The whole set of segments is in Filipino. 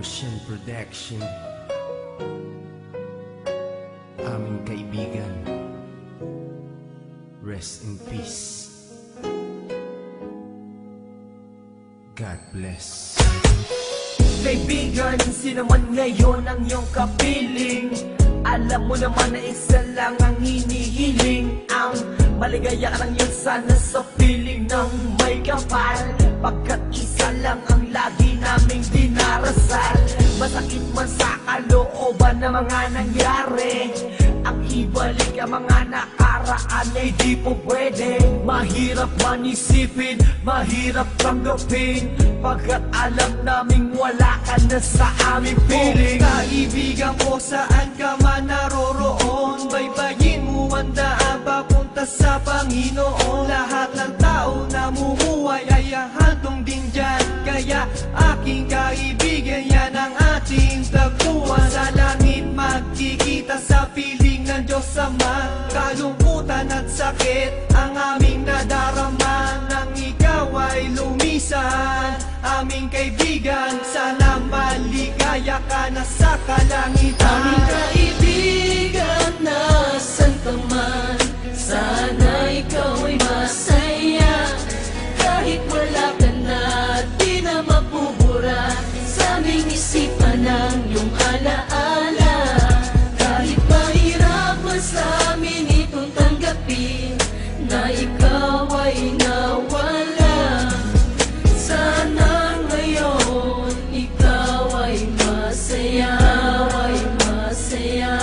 Ocean Production. Aming kaibigan, rest in peace. God bless. Kaibigan, sino man ngayon ang iyong kapiling? Alam mo naman na isa lang ang hinihiling. Ang maligaya ka lang yun sana sa piling ng may kapal, pagkat isa lang ang lagi naming dinarasal. Masakit man sa kalooban na mga nangyari, ang ibalik ang mga nakaraan ay di po pwede. Mahirap man isipin, mahirap tanggapin, pagkat alam naming wala ka na sa aming piling. Kaibigan ko, saan ka man naroroon, baybayin mo ang daan papunta sa Panginoon. Lahat ng tao na mumuhay ay handong din dyan, kaya aking kaibigan, yan ang ating tagpuan. Sa langit magkikita sa piling ng Diyos Ama, kalungkutan at sakit ang aming nadarama. Nang ikaw ay lumisan, aming kaibigan, sana maligaya ka na sa kalangitan. Aming kaibigan, nasan ka man, sana ikaw ay masaya. Kahit wala ka na, di na mapubura sa aming isipan ng iyong alaala. Kahit mahirap man sa amin itong tanggapin na ikaw ay nawala, sana ngayon ikaw ay masaya, ay masaya.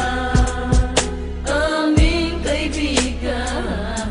Aming kaibigan,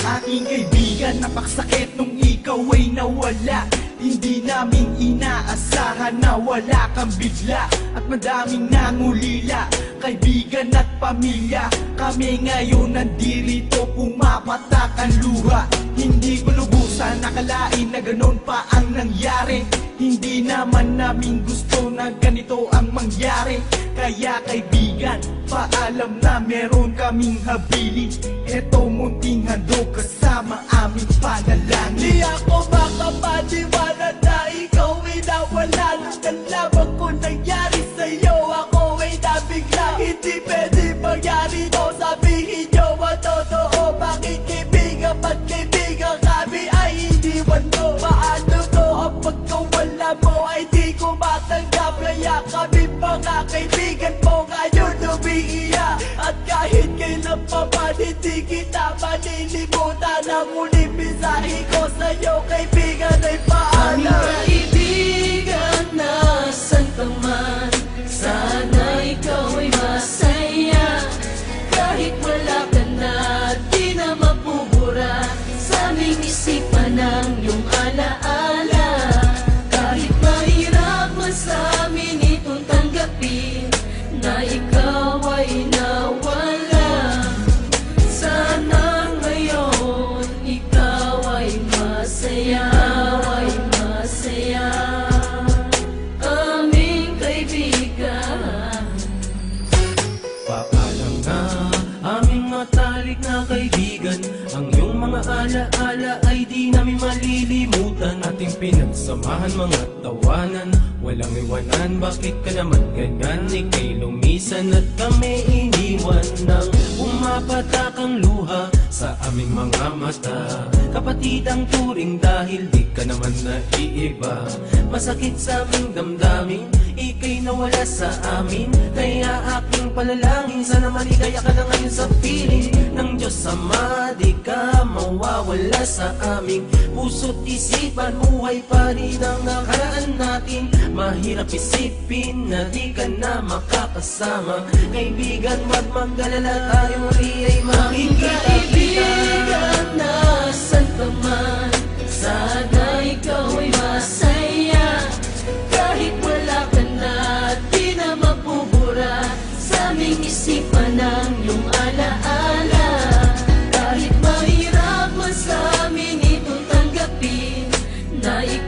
Aking kaibigan, napakasakit nung ikaw ay nawala. Hindi namin inaasahan na wala kang bigla, at madaming nangulila, kaibigan at pamilya. Kami ngayon nandirito, pumapatak ang luha. Hindi ko lubusan nakalain na ganon pa ang nangyari. Hindi naman namin gusto na ganito ang mangyari. Kaya kaibigan, paalam na meron kaming habili. Eto munting handog kasama aming panalangin. Di ako makapaniwala na ikaw ay nawala. Nung nalaman ko nangyari sa'yo, ako ay nabigla. Hindi pwede mangyari to, sabihin nyo ang totoo. Bakit kaibigan, ba't kaibigan kami ay iniwan mo? Paano to ang pagkawala mo ay di ko matanggap. Kaya kami mga kaibigan mo ngayon umiiyak, at kahit kailan pa man hindi kita malilimutan. Ang muling mensahe ko sa'yo kaibigan ay aming paalam. kaibigan, nasan ka man, sana ikaw ay masaya. Kahit wala ka na, di na mapubura sa aming isipan ng iyong alaala. Kahit mahirap man sa amin itong tanggapin na ikaw ay nawala, sana ngayon ikaw ay masaya, ay masaya. Aming kaibigan, Paalam na aming matalik na kaibigan, ang iyong mga alaala ay di namin malilimutan. Ating pinagsamahan mga tawanan, walang iwanan. Bakit ka naman ganyan? Ika'y lumisan at kami iniwan. Nang umapatak ang luha sa aming mga mata, kapatid ang turing dahil di ka naman naiiba. Masakit sa aming damdamin, ika'y nawala sa amin. Kaya aking panalangin, sana maligaya ka na ngayon sa piling ng Diyos Ama. Di ka mawawala sa aming puso't isipan. Buhay pa rin ang nakaraan natin. Mahirap isipin na di ka na makakasama. Kaibigan, wag mag-alala, tayo muli ay aming makikita. kaibigan, nasan ka man, sana ikaw ay masaya. Kahit wala ka na, di na mapubura sa aming isipan ng iyong alaala. Kahit mahirap man sa amin itong tanggapin na ikaw